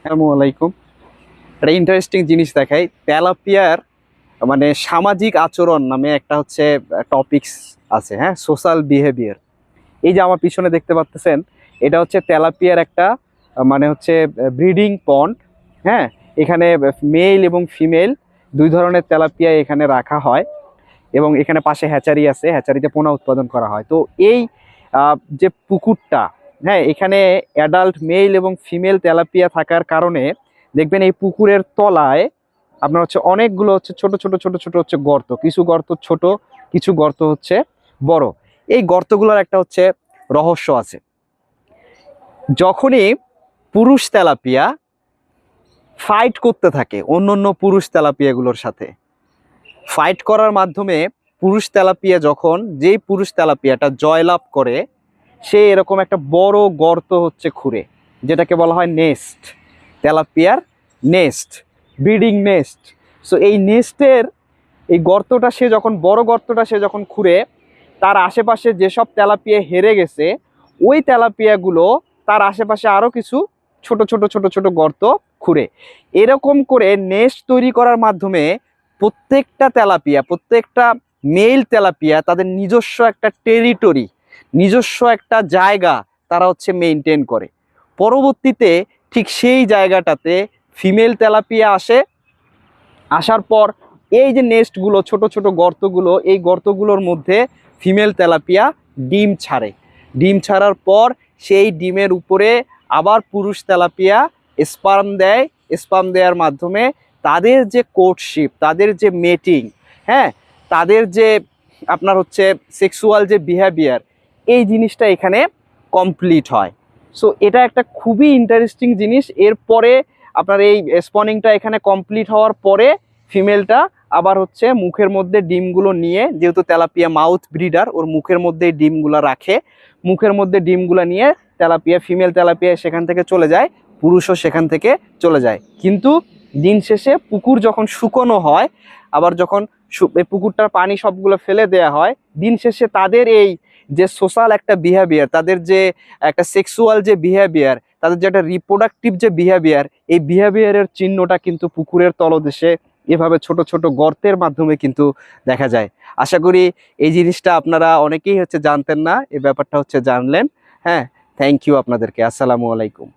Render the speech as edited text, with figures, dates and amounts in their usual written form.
আসসালামু আলাইকুম। একটা ইন্টারেস্টিং জিনিস দেখাই। তেলাপিয়ার মানে সামাজিক আচরণ নামে একটা হচ্ছে টপিকস আছে, হ্যাঁ, সোশ্যাল বিহেভিয়ার। এই যে আমার পিছনে দেখতে পাচ্ছেন, এটা হচ্ছে তেলাপিয়ার একটা মানে হচ্ছে ব্রিডিং পন্ড। হ্যাঁ, এখানে মেল এবং ফিমেল দুই ধরনের তেলাপিয়া এখানে রাখা হয় এবং এখানে পাশে হ্যাচারি আছে, হ্যাচারিতে পোনা উৎপাদন করা হয়। তো এই যে পুকুরটা, হ্যাঁ, এখানে অ্যাডাল্ট মেল এবং ফিমেল তেলাপিয়া থাকার কারণে দেখবেন এই পুকুরের তলায় আপনার হচ্ছে অনেকগুলো হচ্ছে ছোট ছোট ছোট ছোট হচ্ছে গর্ত, কিছু গর্ত ছোট, কিছু গর্ত হচ্ছে বড়। এই গর্তগুলোর একটা হচ্ছে রহস্য আছে। যখনই পুরুষ তেলাপিয়া ফাইট করতে থাকে অন্য অন্য পুরুষ তেলাপিয়াগুলোর সাথে, ফাইট করার মাধ্যমে পুরুষ তেলাপিয়া যখন যেই পুরুষ তেলাপিয়াটা জয়লাভ করে, সে এরকম একটা বড় গর্ত হচ্ছে খুঁড়ে, যেটাকে বলা হয় নেস্ট, তেলাপিয়ার নেস্ট, ব্রিডিং নেস্ট। সো এই নেস্টের এই গর্তটা সে যখন বড় গর্তটা সে যখন খুঁড়ে, তার আশেপাশে যেসব তেলাপিয়া হেরে গেছে ওই তেলাপিয়াগুলো তার আশেপাশে আরও কিছু ছোট ছোট ছোট ছোট গর্ত খুঁড়ে, এরকম করে নেস্ট তৈরি করার মাধ্যমে প্রত্যেকটা তেলাপিয়া, প্রত্যেকটা মেল তেলাপিয়া তাদের নিজস্ব একটা টেরিটরি, নিজস্ব একটা জায়গা তারা হচ্ছে মেনটেন করে। পরবর্তীতে ঠিক সেই জায়গাটাতে ফিমেল তেলাপিয়া আসে, আসার পর এই যে নেস্টগুলো, ছোট ছোট গর্তগুলো, এই গর্তগুলোর মধ্যে ফিমেল তেলাপিয়া ডিম ছাড়ে। ডিম ছাড়ার পর সেই ডিমের উপরে আবার পুরুষ তেলাপিয়া স্পার্ম দেয়। স্পার্ম দেওয়ার মাধ্যমে তাদের যে কোর্টশিপ, তাদের যে মেটিং, হ্যাঁ, তাদের যে আপনার হচ্ছে সেক্সুয়াল যে বিহেভিয়ার, এই জিনিসটা এখানে কমপ্লিট হয়। সো এটা একটা খুবই ইন্টারেস্টিং জিনিস। এরপরে আপনার এই স্পনিংটা এখানে কমপ্লিট হওয়ার পরে ফিমেলটা আবার হচ্ছে মুখের মধ্যে ডিমগুলো নিয়ে, যেহেতু তেলাপিয়া মাউথ ব্রিডার, ওর মুখের মধ্যে ডিমগুলো রাখে, মুখের মধ্যে ডিমগুলো নিয়ে তেলাপিয়া, ফিমেল তেলাপিয়া সেখান থেকে চলে যায়, পুরুষও সেখান থেকে চলে যায়। কিন্তু দিন শেষে পুকুর যখন শুকনো হয়, আবার যখন এই পুকুরটার পানি সবগুলো ফেলে দেয়া হয়, দিন শেষে তাদের এই যে সোশ্যাল একটা বিহেভিয়ার, তাদের যে একটা সেক্সুয়াল যে বিহেভিয়ার, তাদের যে একটা রিপ্রোডাক্টিভ যে বিহেভিয়ার, এই বিহেভিয়ারের চিহ্নটা কিন্তু পুকুরের তলদেশে এভাবে ছোট ছোট গর্তের মাধ্যমে কিন্তু দেখা যায়। আশা করি এই জিনিসটা আপনারা অনেকেই হচ্ছে জানতেন না, এই ব্যাপারটা হচ্ছে জানলেন। হ্যাঁ, থ্যাংক ইউ আপনাদেরকে। আসসালামু আলাইকুম।